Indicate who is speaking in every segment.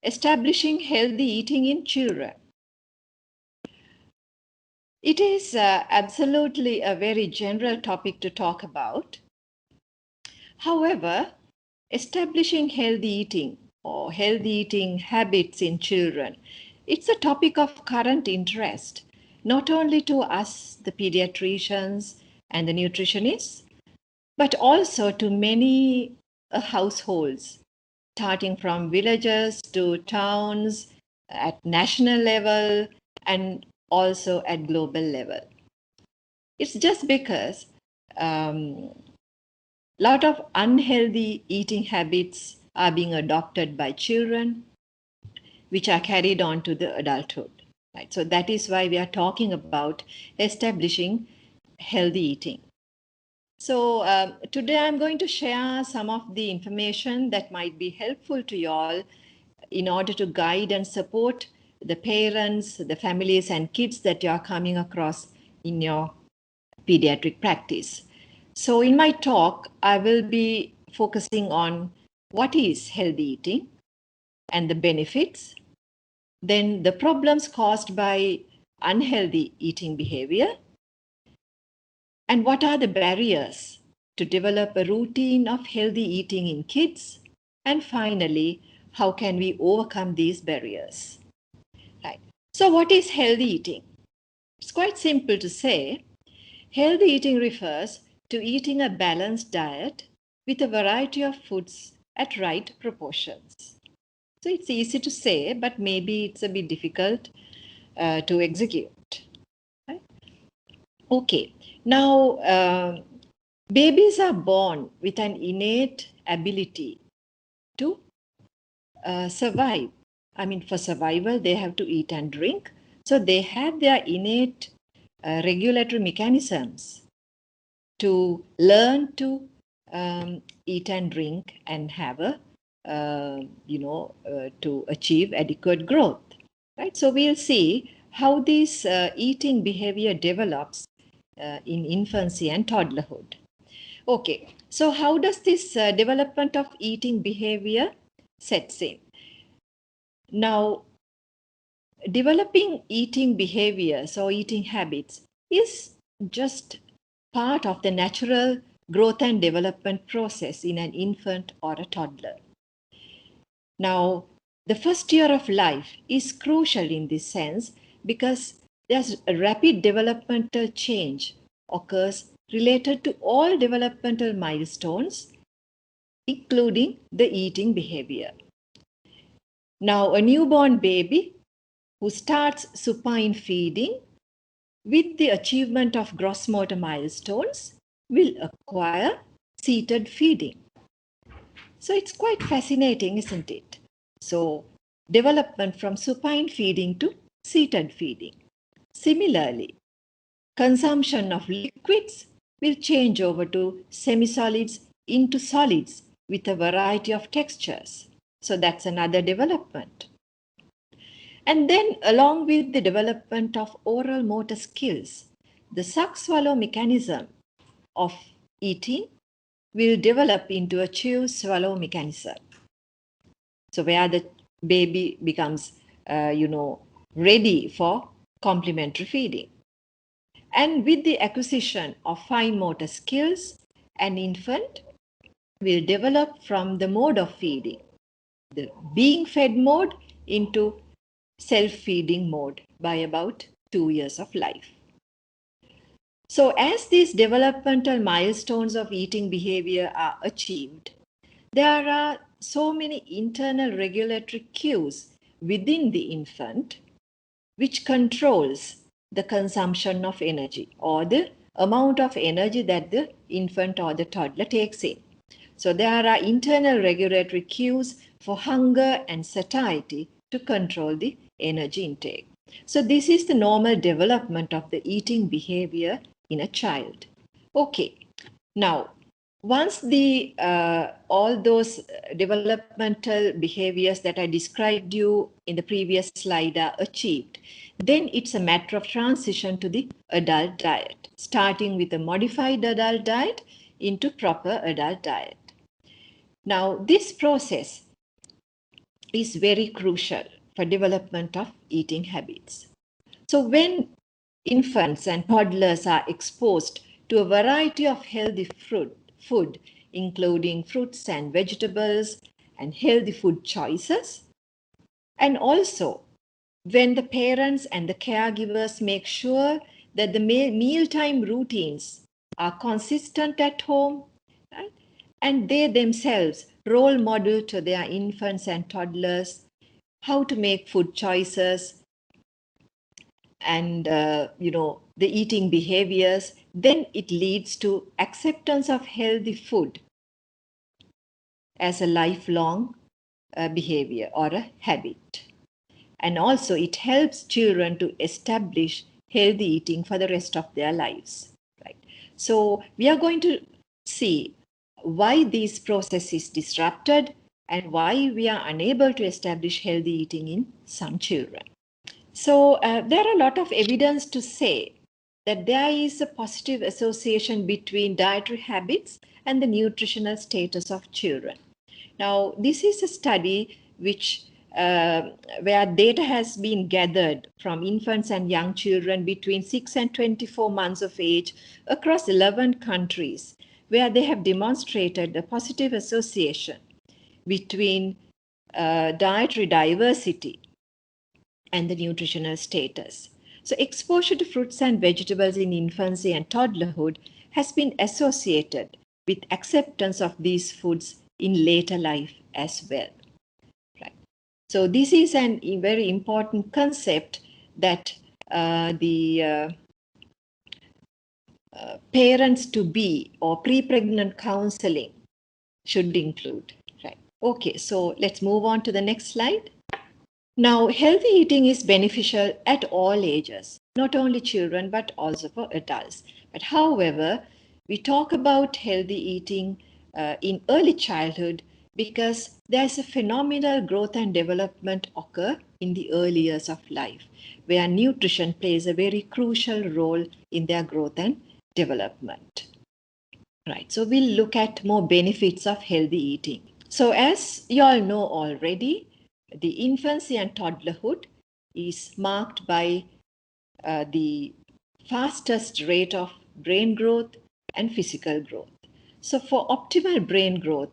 Speaker 1: establishing healthy eating in children. It is absolutely a very general topic to talk about. However, establishing healthy eating or healthy eating habits in children, it's a topic of current interest, not only to us, the pediatricians and the nutritionists, but also to many households, starting from villages to towns at national level and also at global level. It's just because lot of unhealthy eating habits are being adopted by children, which are carried on to the adulthood. Right? So that is why we are talking about establishing healthy eating. So today I'm going to share some of the information that might be helpful to you all in order to guide and support the parents, the families and kids that you are coming across in your pediatric practice. So in my talk, I will be focusing on what is healthy eating and the benefits, then the problems caused by unhealthy eating behavior, and what are the barriers to develop a routine of healthy eating in kids, and finally, how can we overcome these barriers? Right. So what is healthy eating? It's quite simple to say. Healthy eating refers to eating a balanced diet with a variety of foods at right proportions. So it's easy to say, but maybe it's a bit difficult to execute. Right? Okay, now babies are born with an innate ability to survive. I mean, for survival, they have to eat and drink. So they have their innate regulatory mechanisms to learn to eat and drink and have a, to achieve adequate growth, right? So we'll see how this eating behavior develops in infancy and toddlerhood. Okay, so how does this development of eating behavior sets in? Now, developing eating behaviors or eating habits is just part of the natural growth and development process in an infant or a toddler. Now, the first year of life is crucial in this sense because there's a rapid developmental change occurs related to all developmental milestones, including the eating behavior. Now, a newborn baby who starts supine feeding with the achievement of gross motor milestones will acquire seated feeding. So it's quite fascinating, isn't it? So development from supine feeding to seated feeding. Similarly, consumption of liquids will change over to semi-solids into solids with a variety of textures. So that's another development. And then along with the development of oral motor skills, the suck-swallow mechanism of eating will develop into a chew-swallow mechanism. So where the baby becomes, ready for complementary feeding. And with the acquisition of fine motor skills, an infant will develop from the mode of feeding, the being fed mode, into self-feeding mode by about 2 years of life. So as these developmental milestones of eating behavior are achieved, there are so many internal regulatory cues within the infant which controls the consumption of energy or the amount of energy that the infant or the toddler takes in. So there are internal regulatory cues for hunger and satiety to control the energy intake. So this is the normal development of the eating behavior in a child. Okay, now once the all those developmental behaviors that I described you in the previous slide are achieved, then it's a matter of transition to the adult diet, starting with a modified adult diet into proper adult diet. Now, this process is very crucial for development of eating habits. So when infants and toddlers are exposed to a variety of healthy food, including fruits and vegetables and healthy food choices, and also when the parents and the caregivers make sure that the mealtime routines are consistent at home, right? And they themselves role model to their infants and toddlers how to make food choices and the eating behaviors, then it leads to acceptance of healthy food as a lifelong behavior or a habit. And also it helps children to establish healthy eating for the rest of their lives, right? So we are going to see why this process is disrupted and why we are unable to establish healthy eating in some children. So there are a lot of evidence to say that there is a positive association between dietary habits and the nutritional status of children. Now, this is a study where data has been gathered from infants and young children between 6 and 24 months of age across 11 countries, where they have demonstrated a positive association between dietary diversity and the nutritional status. So, exposure to fruits and vegetables in infancy and toddlerhood has been associated with acceptance of these foods in later life as well. Right. So, this is a very important concept that the parents to be or pre-pregnant counseling should include. Right. Okay, so let's move on to the next slide. Now, healthy eating is beneficial at all ages, not only children, but also for adults. But however, we talk about healthy eating in early childhood because there's a phenomenal growth and development occur in the early years of life, where nutrition plays a very crucial role in their growth and development. Right, so we'll look at more benefits of healthy eating. So as you all know already, the infancy and toddlerhood is marked by the fastest rate of brain growth and physical growth. So for optimal brain growth,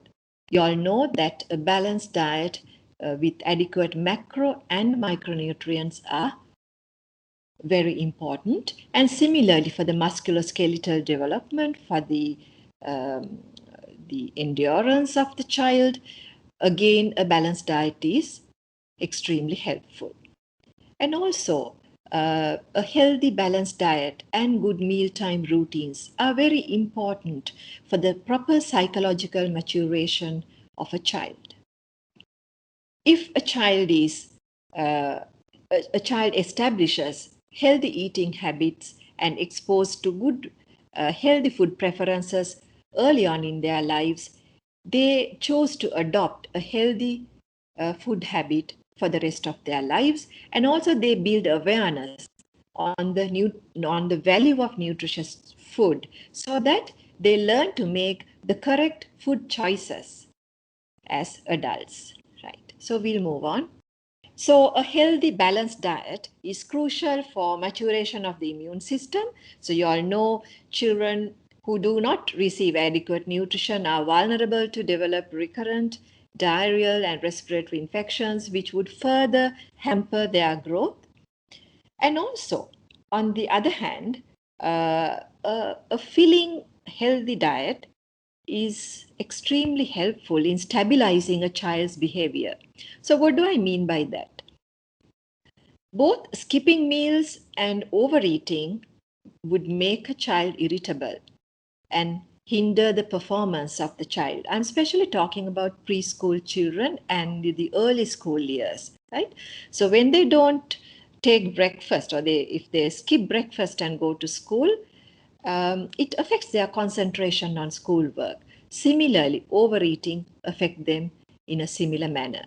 Speaker 1: you all know that a balanced diet with adequate macro and micronutrients are very important. And similarly for the musculoskeletal development, for the endurance of the child, again, a balanced diet is extremely helpful. And also, a healthy balanced diet and good mealtime routines are very important for the proper psychological maturation of a child. If a child establishes healthy eating habits and exposed to good healthy food preferences early on in their lives, they chose to adopt a healthy food habit for the rest of their lives, and also they build awareness on the value of nutritious food so that they learn to make the correct food choices as adults, right? So we'll move on. So a healthy balanced diet is crucial for maturation of the immune system. So you all know children who do not receive adequate nutrition are vulnerable to develop recurrent diarrheal and respiratory infections, which would further hamper their growth. And also, on the other hand, a filling healthy diet is extremely helpful in stabilizing a child's behavior. So what do I mean by that? Both skipping meals and overeating would make a child irritable and hinder the performance of the child. I'm especially talking about preschool children and the early school years, right? So when they don't take breakfast or if they skip breakfast and go to school, it affects their concentration on schoolwork. Similarly, overeating affects them in a similar manner.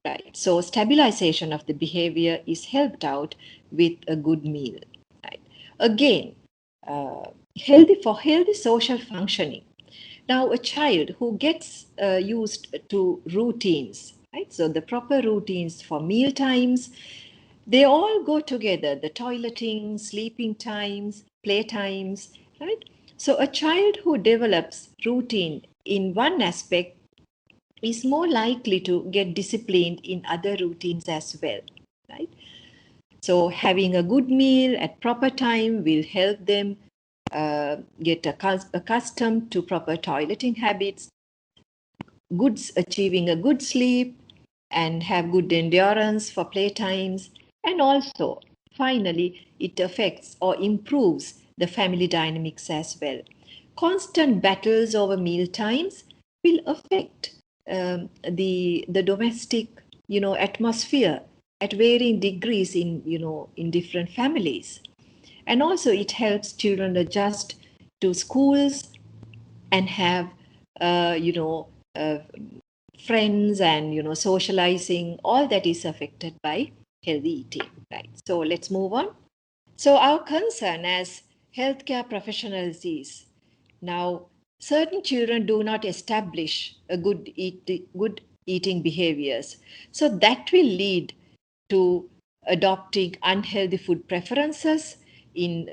Speaker 1: Right. So stabilization of the behavior is helped out with a good meal. Right. Again, healthy social functioning. Now, a child who gets used to routines right? So the proper routines for meal times, they all go together, the toileting, sleeping times, play times, right? So a child who develops routine in one aspect is more likely to get disciplined in other routines as well, right? So having a good meal at proper time will help them get accustomed to proper toileting habits, achieving a good sleep, and have good endurance for playtimes. And also, finally, it affects or improves the family dynamics as well. Constant battles over meal times will affect the domestic, atmosphere at varying degrees in different families. And also, it helps children adjust to schools and have, uh, you know, uh, friends and socializing, all that is affected by healthy eating, right? So let's move on. So our concern as healthcare professionals is, now certain children do not establish a good eating behaviors, so that will lead to adopting unhealthy food preferences in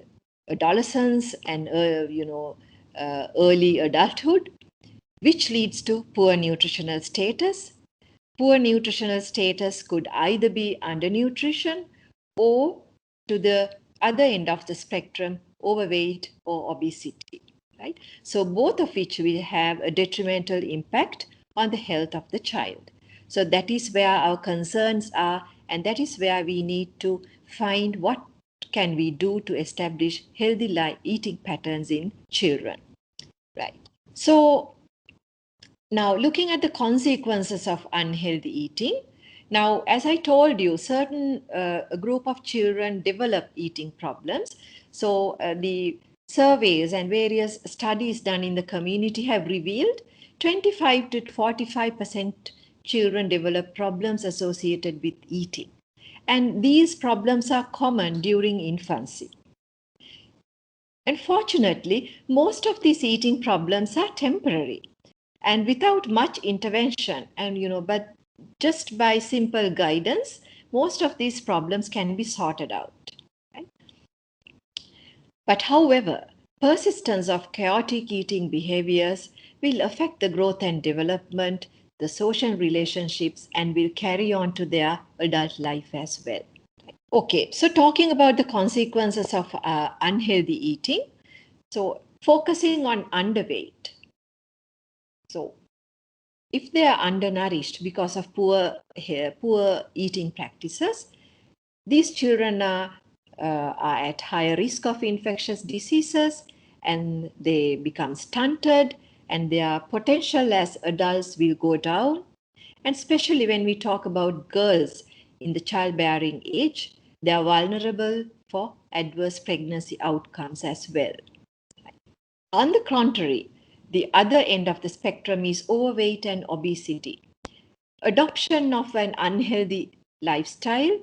Speaker 1: adolescence and early adulthood, which leads to poor nutritional status. Poor nutritional status could either be undernutrition or, to the other end of the spectrum, overweight or obesity, right? So both of which will have a detrimental impact on the health of the child. So that is where our concerns are, and that is where we need to find what can we do to establish healthy eating patterns in children, right? So now, looking at the consequences of unhealthy eating, now, as I told you, certain a group of children develop eating problems. So, the surveys and various studies done in the community have revealed 25 to 45% children develop problems associated with eating. And these problems are common during infancy. Unfortunately, most of these eating problems are temporary and without much intervention, and but just by simple guidance, most of these problems can be sorted out, right? But however, persistence of chaotic eating behaviors will affect the growth and development, the social relationships, and will carry on to their adult life as well. Okay, so talking about the consequences of unhealthy eating, so focusing on underweight. So if they are undernourished because of poor eating practices, these children are at higher risk of infectious diseases, and they become stunted, and their potential as adults will go down. And especially when we talk about girls in the childbearing age, they are vulnerable for adverse pregnancy outcomes as well. On the contrary, the other end of the spectrum is overweight and obesity. Adoption of an unhealthy lifestyle,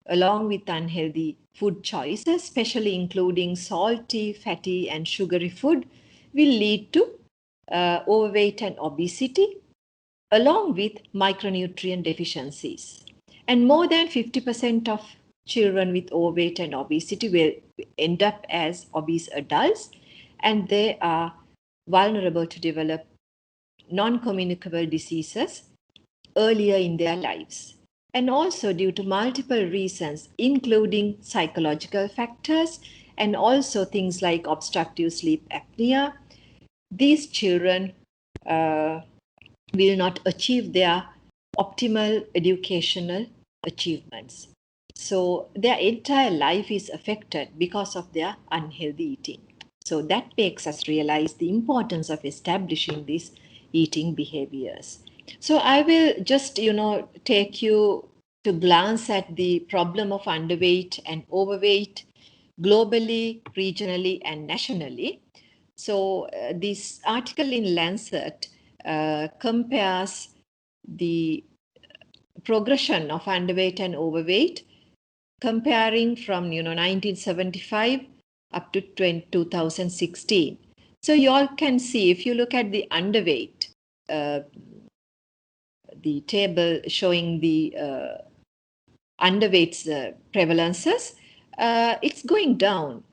Speaker 1: along with unhealthy food choices, especially including salty, fatty, and sugary food, will lead to overweight and obesity, along with micronutrient deficiencies. And more than 50% of children with overweight and obesity will end up as obese adults, and they are vulnerable to develop non-communicable diseases earlier in their lives. And also due to multiple reasons, including psychological factors and also things like obstructive sleep apnea, these children will not achieve their optimal educational achievements. So their entire life is affected because of their unhealthy eating. So that makes us realize the importance of establishing these eating behaviors. So I will just, take you to glance at the problem of underweight and overweight globally, regionally, and nationally. So this article in Lancet compares the progression of underweight and overweight, comparing from 1975 up to 2016. So you all can see, if you look at the underweight the table showing the underweight prevalences, it's going down.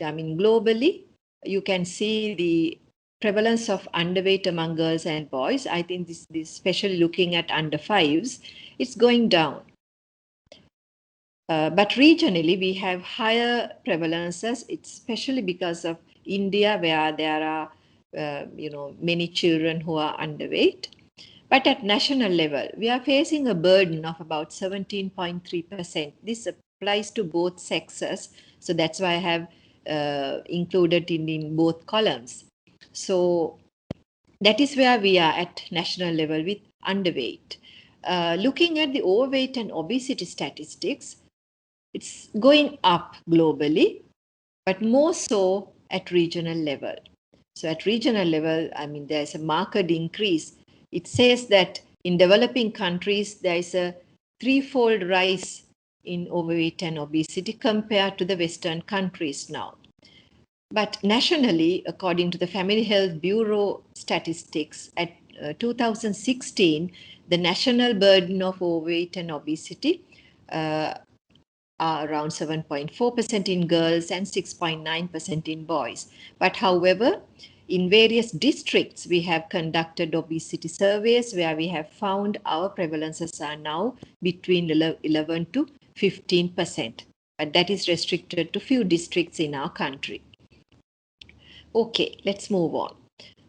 Speaker 1: I mean, globally, you can see the prevalence of underweight among girls and boys. I think this especially looking at under fives, it's going down. But regionally, we have higher prevalences, especially because of India, where there are many children who are underweight. But at national level, we are facing a burden of about 17.3%. This applies to both sexes. So that's why I have included in both columns. So that is where we are at national level with underweight. Looking at the overweight and obesity statistics, it's going up globally, but more so at regional level. So at regional level, I mean, there's a marked increase. It says that in developing countries, there is a threefold rise in overweight and obesity compared to the Western countries now. But nationally, according to the Family Health Bureau statistics, at 2016, the national burden of overweight and obesity are around 7.4% in girls and 6.9% in boys. But however, in various districts, we have conducted obesity surveys where we have found our prevalences are now between 11 to 15%. But that is restricted to few districts in our country. Okay, let's move on.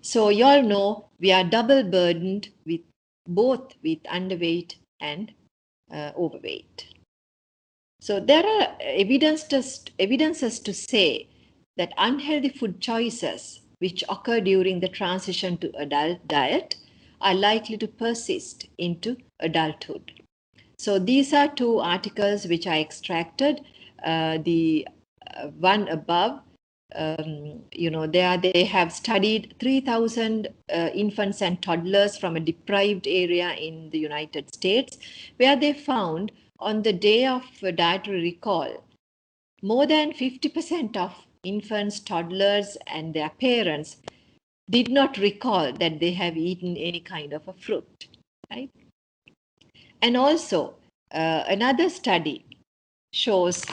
Speaker 1: So you all know we are double burdened with both with underweight and overweight. So there are evidences to say that unhealthy food choices which occur during the transition to adult diet are likely to persist into adulthood. So these are two articles which I extracted. The one above, they have studied 3,000 infants and toddlers from a deprived area in the United States, where they found on the day of dietary recall, more than 50% of infants, toddlers, and their parents did not recall that they have eaten any kind of a fruit, right? And also, another study shows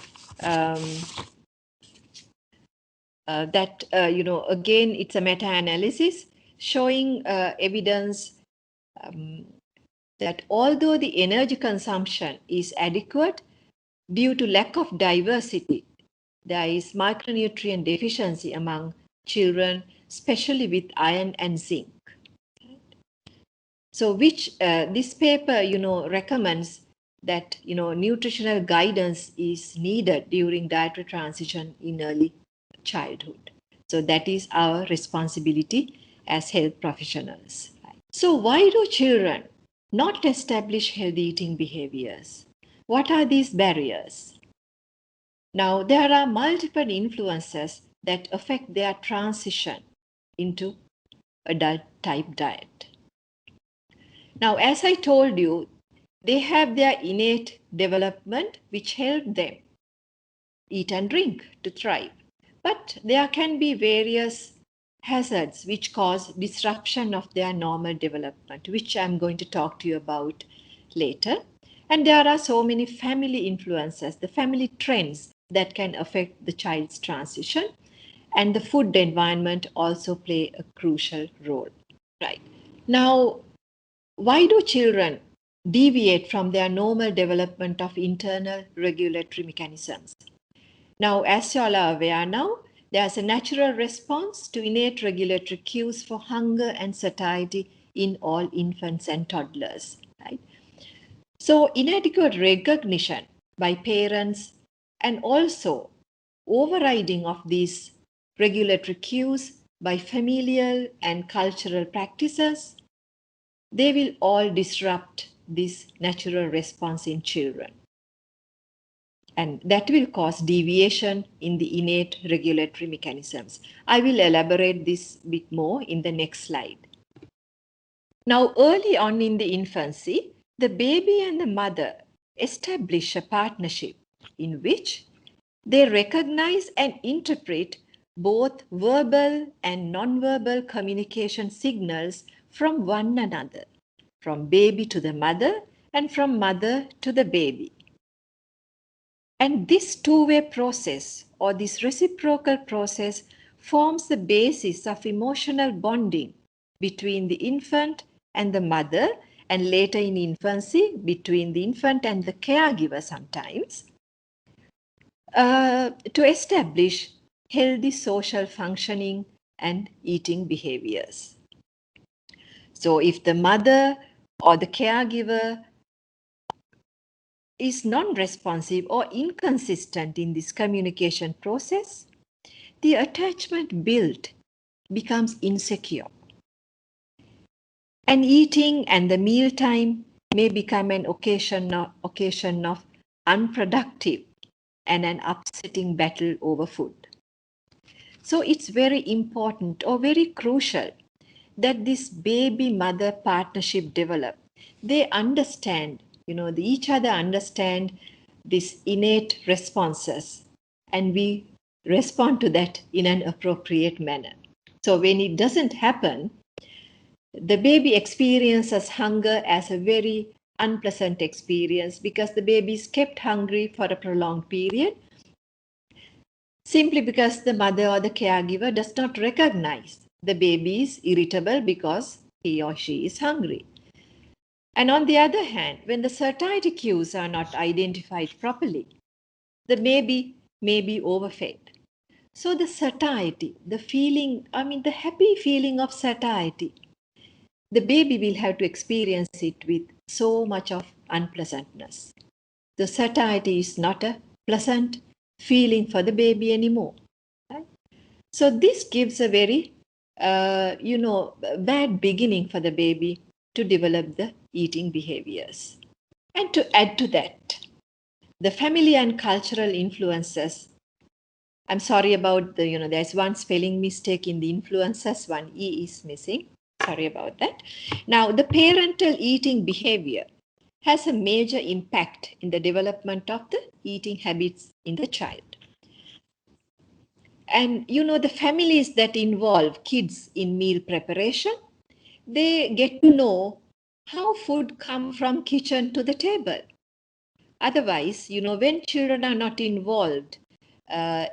Speaker 1: that, again, it's a meta-analysis showing evidence that although the energy consumption is adequate, due to lack of diversity, there is micronutrient deficiency among children, especially with iron and zinc. So this paper, recommends that, nutritional guidance is needed during dietary transition in early childhood. So that is our responsibility as health professionals. So why do children not establish healthy eating behaviors? What are these barriers? Now, there are multiple influences that affect their transition into adult type diet. Now, as I told you, they have their innate development which help them eat and drink to thrive. But there can be various hazards which cause disruption of their normal development, which I'm going to talk to you about later. And there are so many family influences, the family trends that can affect the child's transition, and the food environment also play a crucial role. Right. Now, why do children deviate from their normal development of internal regulatory mechanisms? Now, as you all are aware now, there's a natural response to innate regulatory cues for hunger and satiety in all infants and toddlers. Right? So, inadequate recognition by parents and also overriding of these regulatory cues by familial and cultural practices, they will all disrupt this natural response in children. And that will cause deviation in the innate regulatory mechanisms. I will elaborate this bit more in the next slide. Now, early on in the infancy, the baby and the mother establish a partnership in which they recognize and interpret both verbal and non-verbal communication signals from one another. from baby to the mother and from mother to the baby. And this two-way process or this reciprocal process forms the basis of emotional bonding between the infant and the mother, and later in infancy between the infant and the caregiver sometimes, to establish healthy social functioning and eating behaviors. So if the mother or the caregiver is non-responsive or inconsistent in this communication process, the attachment built becomes insecure. And eating and the mealtime may become an occasion of unproductive and an upsetting battle over food. So it's very important or very crucial that this baby-mother partnership develop. They understand, each other understand these innate responses, and we respond to that in an appropriate manner. So when it doesn't happen, the baby experiences hunger as a very unpleasant experience because the baby is kept hungry for a prolonged period simply because the mother or the caregiver does not recognize the baby is irritable because he or she is hungry. And on the other hand, when the satiety cues are not identified properly, the baby may be overfed. So the satiety, the happy feeling of satiety, the baby will have to experience it with so much of unpleasantness. The satiety is not a pleasant feeling for the baby anymore. Right? So this gives a very, bad beginning for the baby to develop the eating behaviors. And to add to that, the family and cultural influences. I'm sorry about there's one spelling mistake in the influences, one E is missing. Sorry about that. Now, the parental eating behavior has a major impact in the development of the eating habits in the child. And the families that involve kids in meal preparation, they get to know how food comes from kitchen to the table. Otherwise, when children are not involved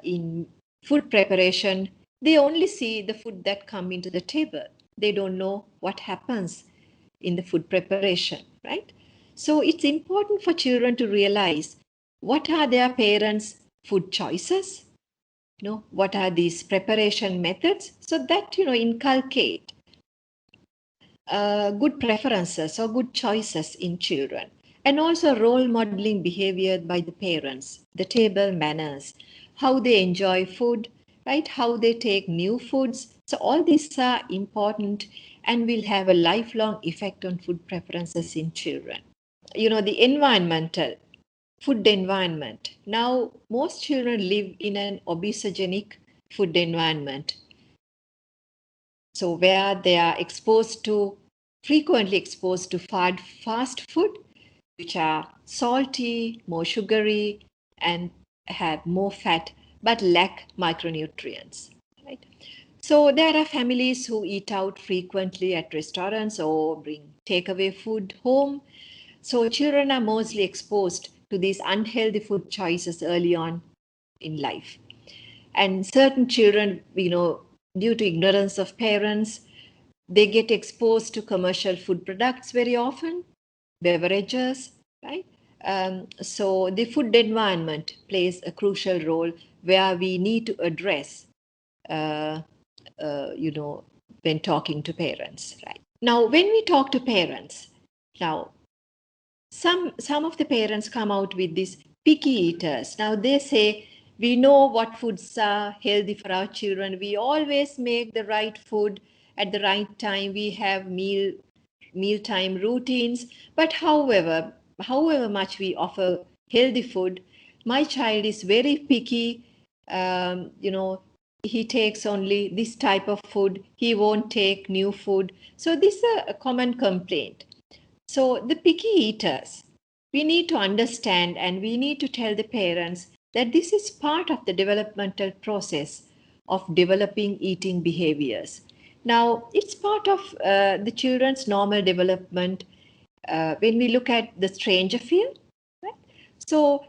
Speaker 1: in food preparation, they only see the food that come into the table. They don't know what happens in the food preparation, right? So it's important for children to realize what are their parents' food choices, what are these preparation methods, so that, inculcate good preferences or good choices in children. And also role modeling behavior by the parents, the table manners, how they enjoy food, right? How they take new foods. So all these are important and will have a lifelong effect on food preferences in children. The environmental, food environment. Now, most children live in an obesogenic food environment. So where they are frequently exposed to fast food, which are salty, more sugary, and have more fat, but lack micronutrients. Right? So there are families who eat out frequently at restaurants or bring takeaway food home. So children are mostly exposed to these unhealthy food choices early on in life. And certain children, due to ignorance of parents, they get exposed to commercial food products very often, beverages, right? So the food environment plays a crucial role where we need to address, when talking to parents, right? Now, when we talk to parents, now, some of the parents come out with these picky eaters. Now they say, we know what foods are healthy for our children. We always make the right food at the right time. We have mealtime routines. But however much we offer healthy food, my child is very picky. He takes only this type of food. He won't take new food. So this is a common complaint. So the picky eaters, we need to understand and we need to tell the parents that this is part of the developmental process of developing eating behaviors. Now, it's part of the children's normal development when we look at the stranger fear, right? So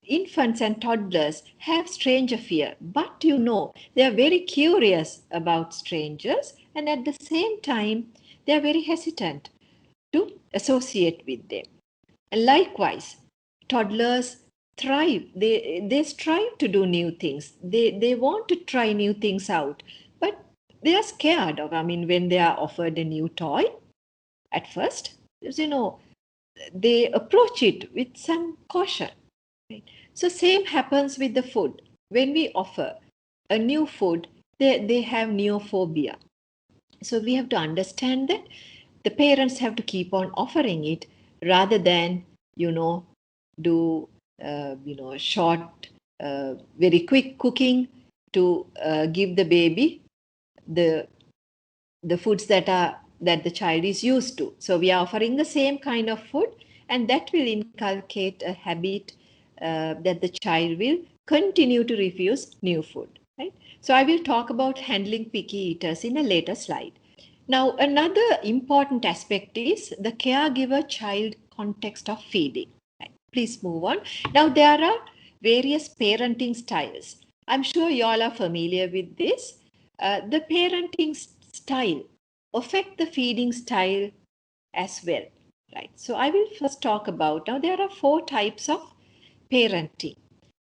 Speaker 1: infants and toddlers have stranger fear, but they are very curious about strangers, and at the same time, they are very hesitant to associate with them. And likewise, toddlers thrive. They strive to do new things. They want to try new things out, but they are scared of. I mean, when they are offered a new toy, at first, they approach it with some caution. Right? So same happens with the food. When we offer a new food, they have neophobia. So we have to understand that the parents have to keep on offering it rather than, do, short, very quick cooking to give the baby the foods that the child is used to. So we are offering the same kind of food, and that will inculcate a habit that the child will continue to refuse new food. Right? So I will talk about handling picky eaters in a later slide. Now, another important aspect is the caregiver-child context of feeding. Right? Please move on. Now, there are various parenting styles. I'm sure you all are familiar with this. The parenting style affect the feeding style as well. Right? So I will first talk about, now there are 4 types of parenting.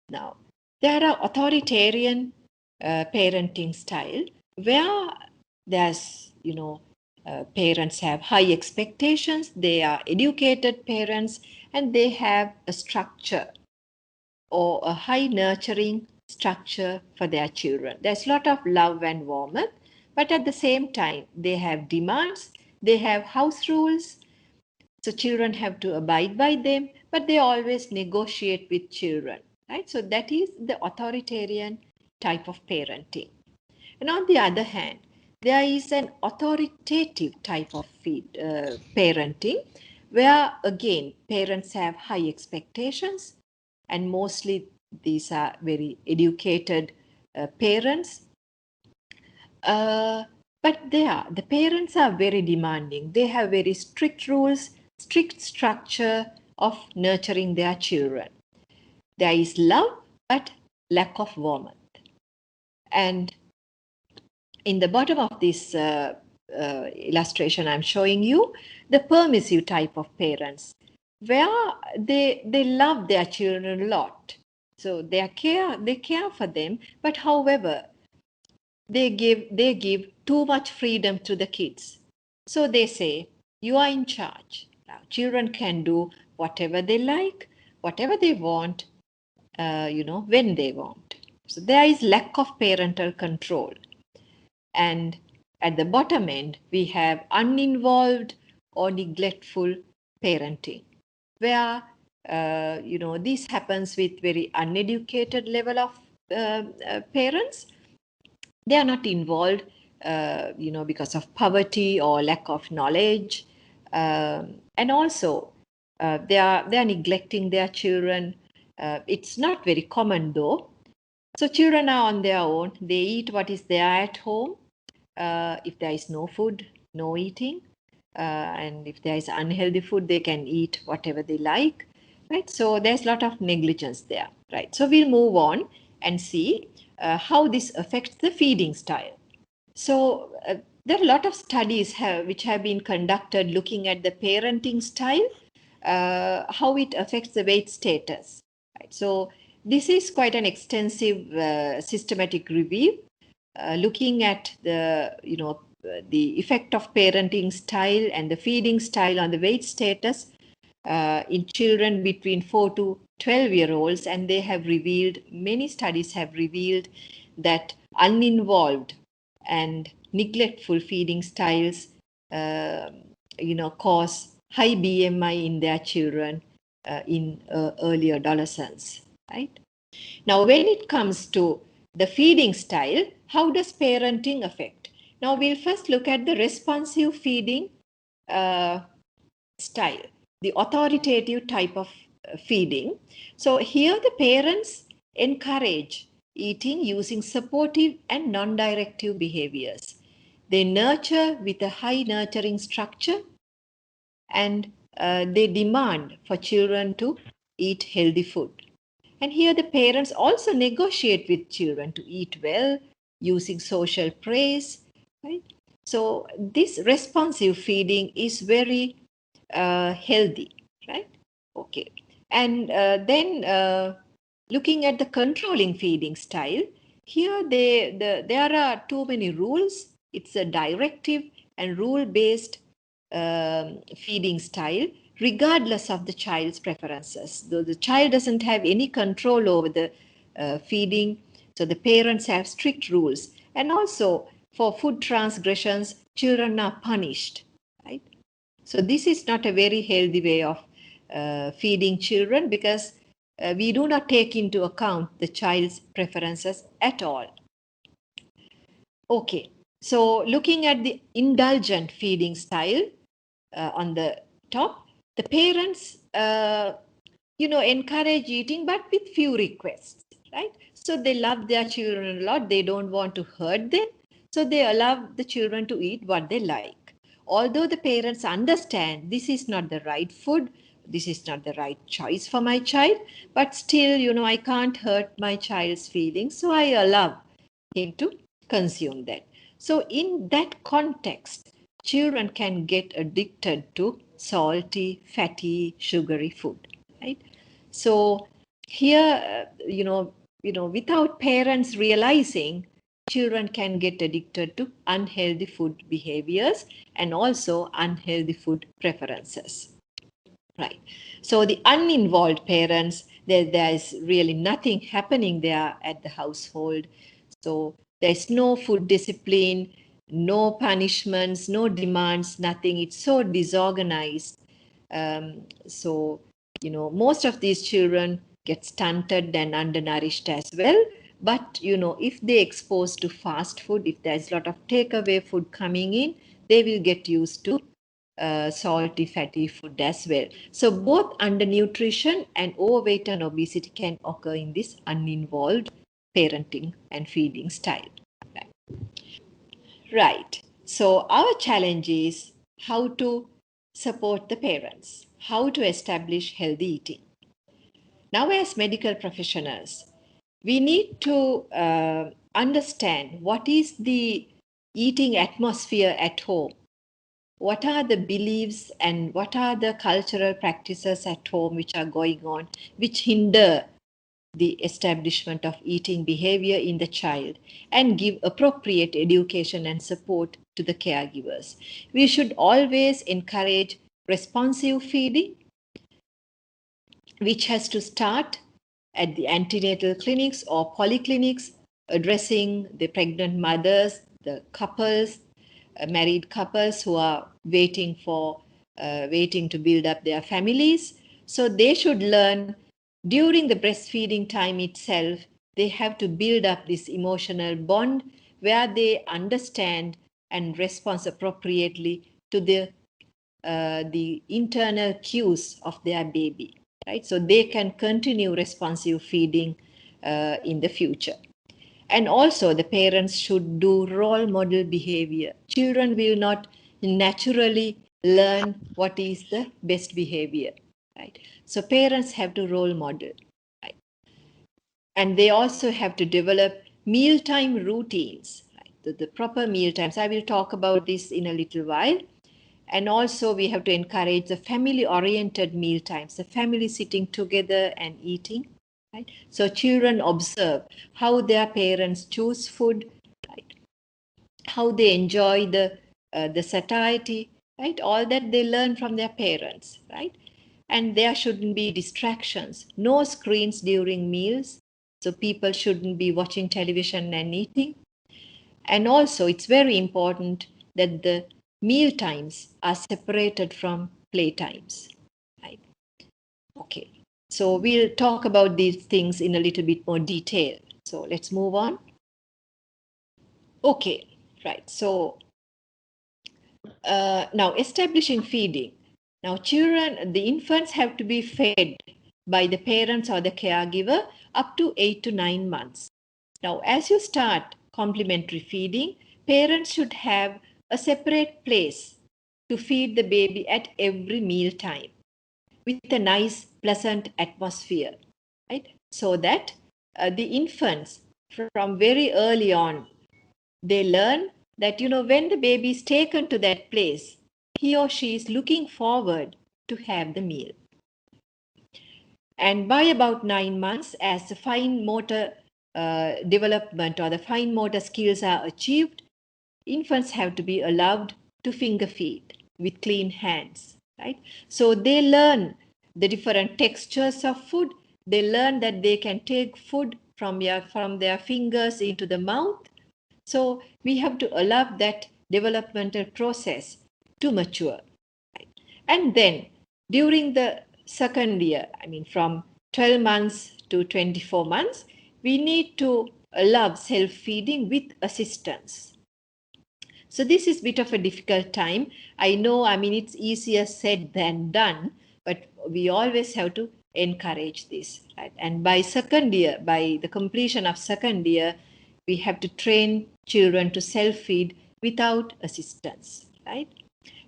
Speaker 1: Now, there are authoritarian parenting style where there's, parents have high expectations, they are educated parents, and they have a structure or a high nurturing structure for their children. There's a lot of love and warmth, but at the same time, they have demands, they have house rules, so children have to abide by them, but they always negotiate with children, right? So that is the authoritarian type of parenting. And on the other hand, there is an authoritative type of parenting where, again, parents have high expectations, and mostly these are very educated parents. But the parents are very demanding. They have very strict rules, strict structure of nurturing their children. There is love, but lack of warmth. And in the bottom of this illustration I'm showing you, the permissive type of parents, where they love their children a lot. So they care for them, but however, they give too much freedom to the kids. So they say, you are in charge. Now, children can do whatever they like, whatever they want, when they want. So there is lack of parental control. And at the bottom end, we have uninvolved or neglectful parenting, where, this happens with very uneducated level of parents. They are not involved, because of poverty or lack of knowledge. And also, they are neglecting their children. It's not very common though. So children are on their own. They eat what is there at home. If there is no food, no eating. And if there is unhealthy food, they can eat whatever they like. Right? So there's a lot of negligence there. Right? So we'll move on and see how this affects the feeding style. So there are a lot of studies which have been conducted looking at the parenting style, how it affects the weight status. Right? So this is quite an extensive systematic review looking at the effect of parenting style and the feeding style on the weight status in children between 4 to 12-year-olds, and they have revealed, many studies have revealed that uninvolved and neglectful feeding styles cause high BMI in their children in early adolescence, right? Now, when it comes to the feeding style, how does parenting affect? Now, we'll first look at the responsive feeding style, the authoritative type of feeding. So here the parents encourage eating using supportive and non-directive behaviors. They nurture with a high nurturing structure, and they demand for children to eat healthy food. And here the parents also negotiate with children to eat well using social praise, right? So this responsive feeding is very healthy, right? Okay. And then looking at the controlling feeding style, here there are too many rules. It's a directive and rule-based feeding style, regardless of the child's preferences. Though the child doesn't have any control over the feeding, so the parents have strict rules. And also, for food transgressions, children are punished, right? So this is not a very healthy way of feeding children, because we do not take into account the child's preferences at all. Okay, so looking at the indulgent feeding style on the top, the parents, encourage eating, but with few requests, right? So they love their children a lot. They don't want to hurt them. So they allow the children to eat what they like. Although the parents understand this is not the right food, this is not the right choice for my child, but still, I can't hurt my child's feelings. So I allow him to consume that. So in that context, children can get addicted to salty, fatty, sugary food, right? So here, without parents realizing, children can get addicted to unhealthy food behaviors and also unhealthy food preferences. Right. So the uninvolved parents, there is really nothing happening there at the household. So there's no food discipline, no punishments, no demands, nothing. It's so disorganized. So, most of these children get stunted and undernourished as well. But, if they exposed to fast food, if there's a lot of takeaway food coming in, they will get used to salty, fatty food as well. So both undernutrition and overweight and obesity can occur in this uninvolved parenting and feeding style. Right. So our challenge is how to support the parents, how to establish healthy eating. Now, as medical professionals, we need to understand what is the eating atmosphere at home. What are the beliefs and what are the cultural practices at home which are going on, which hinder the establishment of eating behavior in the child, and give appropriate education and support to the caregivers. We should always encourage responsive feeding, which has to start at the antenatal clinics or polyclinics, addressing the pregnant mothers, the couples, married couples who are waiting to build up their families. So they should learn during the breastfeeding time itself. They have to build up this emotional bond where they understand and respond appropriately to the internal cues of their baby, right? So they can continue responsive feeding in the future. And also, the parents should do role model behavior. Children will not naturally learn what is the best behavior, right? So parents have to role model, right? And they also have to develop mealtime routines, right? The proper meal times. I will talk about this in a little while. And also, we have to encourage the family-oriented meal times, the family sitting together and eating. Right? So children observe how their parents choose food, right? How they enjoy the satiety, right? All that they learn from their parents, right? And there shouldn't be distractions, no screens during meals. So people shouldn't be watching television and eating. And also, it's very important that the meal times are separated from play times, right? Okay, so we'll talk about these things in a little bit more detail. So let's move on. Okay, right. So now establishing feeding. Now the infants have to be fed by the parents or the caregiver up to 8 to 9 months. Now, as you start complementary feeding, parents should have a separate place to feed the baby at every meal time with a nice, pleasant atmosphere, right? So that the infants from very early on, they learn that, when the baby is taken to that place, he or she is looking forward to have the meal. And by about 9 months, as the fine motor development or the fine motor skills are achieved, infants have to be allowed to finger feed with clean hands, right? So they learn the different textures of food. They learn that they can take food from their fingers into the mouth. So we have to allow that developmental process to mature. Right? And then during the second year, from 12 months to 24 months, we need to allow self-feeding with assistance. So this is a bit of a difficult time. I know, it's easier said than done, but we always have to encourage this. Right? And by second year, by the completion of second year, we have to train children to self-feed without assistance. Right?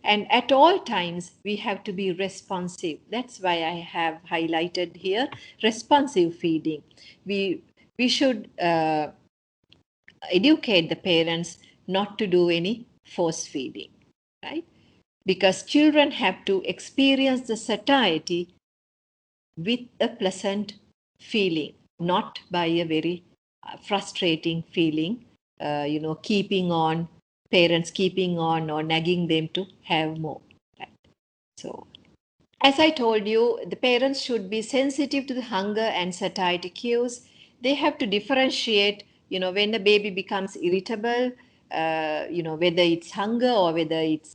Speaker 1: And at all times, we have to be responsive. That's why I have highlighted here responsive feeding. We should educate the parents not to do any force feeding, right? Because children have to experience the satiety with a pleasant feeling, not by a very frustrating feeling, parents keeping on or nagging them to have more. Right? So, as I told you, the parents should be sensitive to the hunger and satiety cues. They have to differentiate, when a baby becomes irritable, whether it's hunger or whether it's,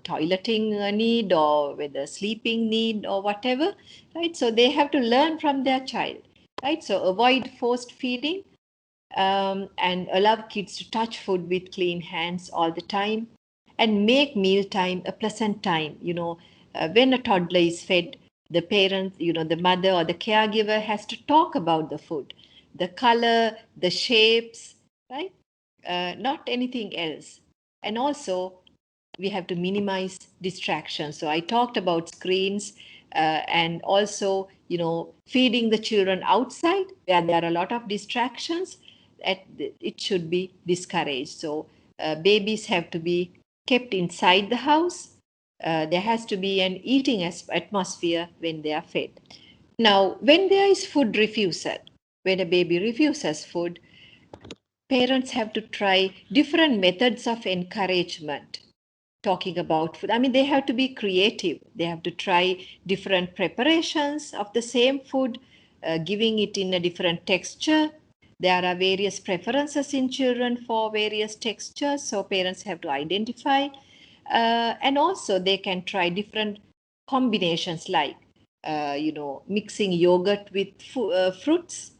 Speaker 1: toileting need or whether sleeping need or whatever, right? So they have to learn from their child, right? So avoid forced feeding and allow kids to touch food with clean hands all the time and make mealtime a pleasant time. When a toddler is fed, the parent, the mother or the caregiver has to talk about the food, the color, the shapes, right? Not anything else. And also, we have to minimize distractions. So I talked about screens and also, feeding the children outside where there are a lot of distractions. It should be discouraged. So babies have to be kept inside the house. There has to be an eating atmosphere when they are fed. Now, when there is food refusal, when a baby refuses food, parents have to try different methods of encouragement. Talking about food, they have to be creative. They have to try different preparations of the same food, giving it in a different texture. There are various preferences in children for various textures, so parents have to identify. And also they can try different combinations like, mixing yogurt with fruits,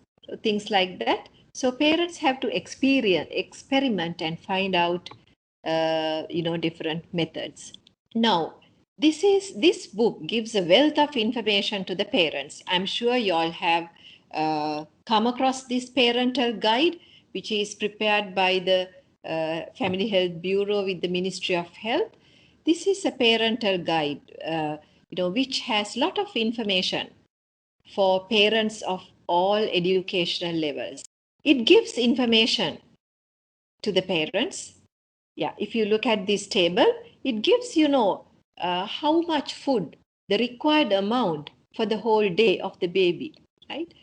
Speaker 1: things like that. So parents have to experiment and find out, different methods. Now, this book gives a wealth of information to the parents. I'm sure you all have come across this parental guide, which is prepared by the Family Health Bureau with the Ministry of Health. This is a parental guide, which has a lot of information for parents of all educational levels. It gives information to the parents. Yeah, if you look at this table, it gives how much food, the required amount for the whole day of the baby, right?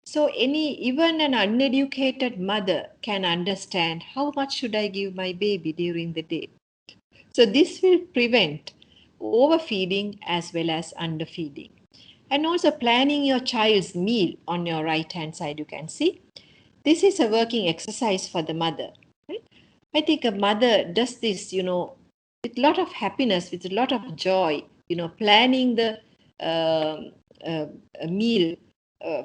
Speaker 1: So even an uneducated mother can understand how much should I give my baby during the day. So this will prevent overfeeding as well as underfeeding. And also planning your child's meal on your right hand side, you can see. This is a working exercise for the mother. Right? I think a mother does this, with a lot of happiness, with a lot of joy, planning the meal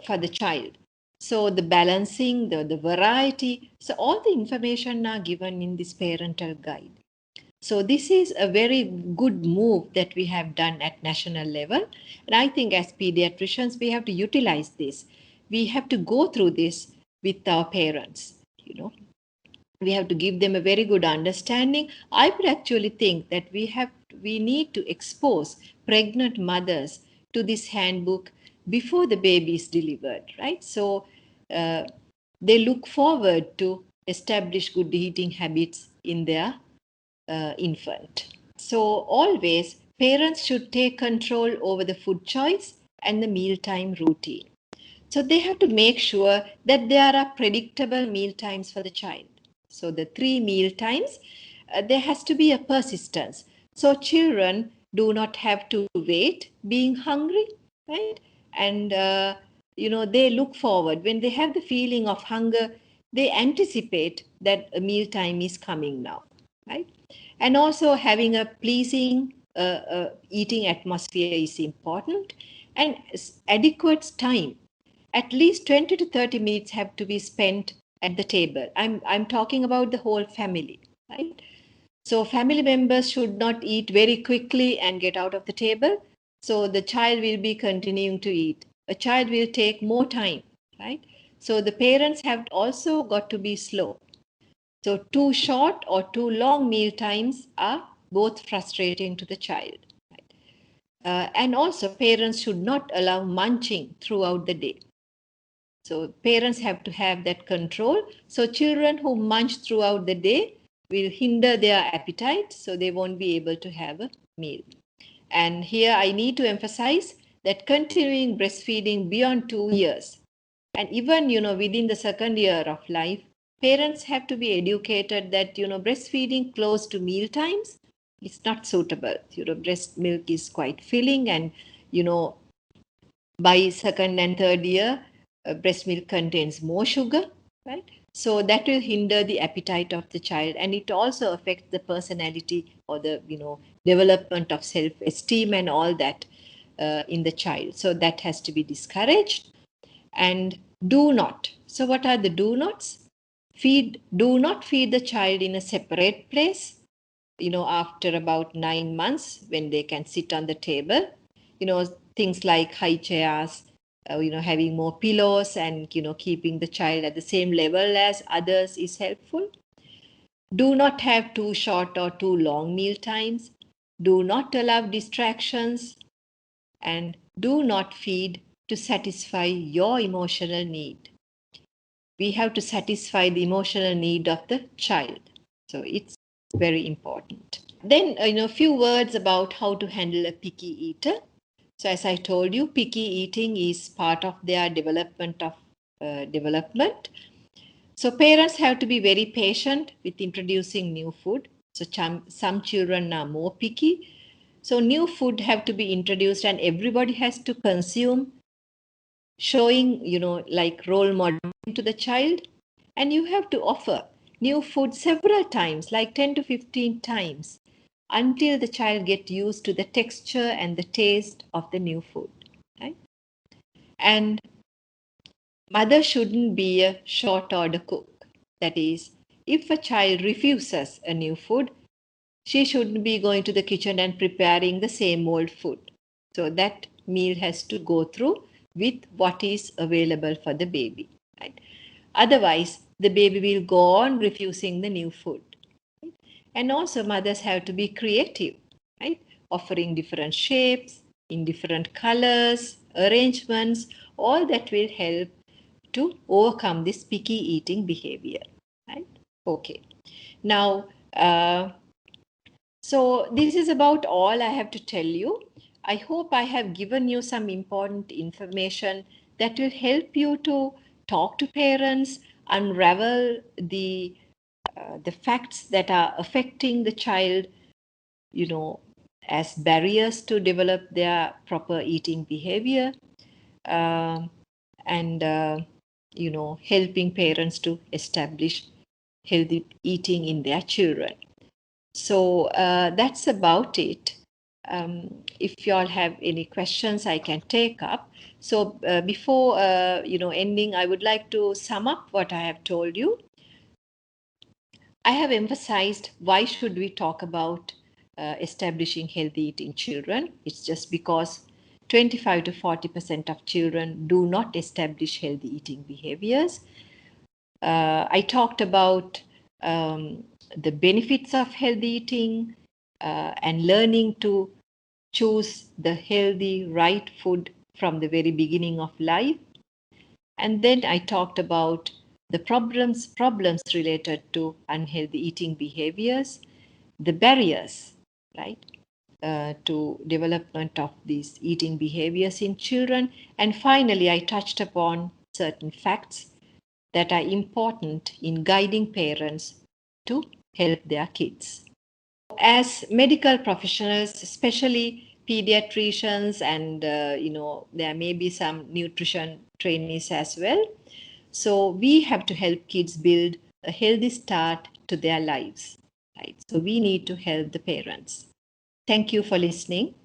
Speaker 1: for the child. So the balancing, the variety, so all the information are given in this parental guide. So this is a very good move that we have done at national level. And I think as pediatricians, we have to utilize this. We have to go through this with our parents, We have to give them a very good understanding. I would actually think that we have we need to expose pregnant mothers to this handbook before the baby is delivered, right? So they look forward to establish good eating habits in their infant. So always parents should take control over the food choice and the mealtime routine. So they have to make sure that there are predictable meal times for the child. So the 3 meal times, there has to be a persistence. So children do not have to wait being hungry, right? And they look forward when they have the feeling of hunger. They anticipate that a meal time is coming now, right? And also having a pleasing eating atmosphere is important, and adequate time, at least 20 to 30 minutes have to be spent at the table. I'm talking about the whole family, right? So family members should not eat very quickly and get out of the table. So the child will be continuing to eat. A child will take more time, right? So the parents have also got to be slow. So too short or too long meal times are both frustrating to the child. And also parents should not allow munching throughout the day. So parents have to have that control. So children who munch throughout the day will hinder their appetite, so they won't be able to have a meal. And here I need to emphasize that continuing breastfeeding beyond 2 years, and even within the second year of life, parents have to be educated that breastfeeding close to meal times is not suitable. Breast milk is quite filling, and by second and third year, breast milk contains more sugar, right? So that will hinder the appetite of the child, and it also affects the personality or the development of self-esteem and all that in the child. So that has to be discouraged. And do not. So what are the do nots? Do not feed the child in a separate place. After about 9 months, when they can sit on the table, things like high chairs, having more pillows, and keeping the child at the same level as others is helpful. Do not have too short or too long meal times. Do not allow distractions, and do not feed to satisfy your emotional need. We have to satisfy the emotional need of the child. So it's very important. Then, a few words about how to handle a picky eater. So as I told you, picky eating is part of their development. So parents have to be very patient with introducing new food. So some children are more picky. So new food have to be introduced, and everybody has to consume, showing, like role model to the child. And you have to offer new food several times, like 10 to 15 times, until the child gets used to the texture and the taste of the new food, right? And mother shouldn't be a short order cook. That is, if a child refuses a new food, she shouldn't be going to the kitchen and preparing the same old food. So that meal has to go through with what is available for the baby, right? Otherwise, the baby will go on refusing the new food. And also mothers have to be creative, right? Offering different shapes, in different colors, arrangements, all that will help to overcome this picky eating behavior, right? Okay. Now, so this is about all I have to tell you. I hope I have given you some important information that will help you to talk to parents, unravel the facts that are affecting the child, as barriers to develop their proper eating behavior, and helping parents to establish healthy eating in their children. So that's about it. If you all have any questions, I can take up. So before ending, I would like to sum up what I have told you. I have emphasized why should we talk about establishing healthy eating in children. It's just because 25 to 40% of children do not establish healthy eating behaviors. I talked about the benefits of healthy eating, and learning to choose the healthy, right food from the very beginning of life. And then I talked about the problems related to unhealthy eating behaviors, the barriers, right, to development of these eating behaviors in children. And finally, I touched upon certain facts that are important in guiding parents to help their kids. As medical professionals, especially pediatricians, and there may be some nutrition trainees as well. So we have to help kids build a healthy start to their lives, right? So we need to help the parents. Thank you for listening.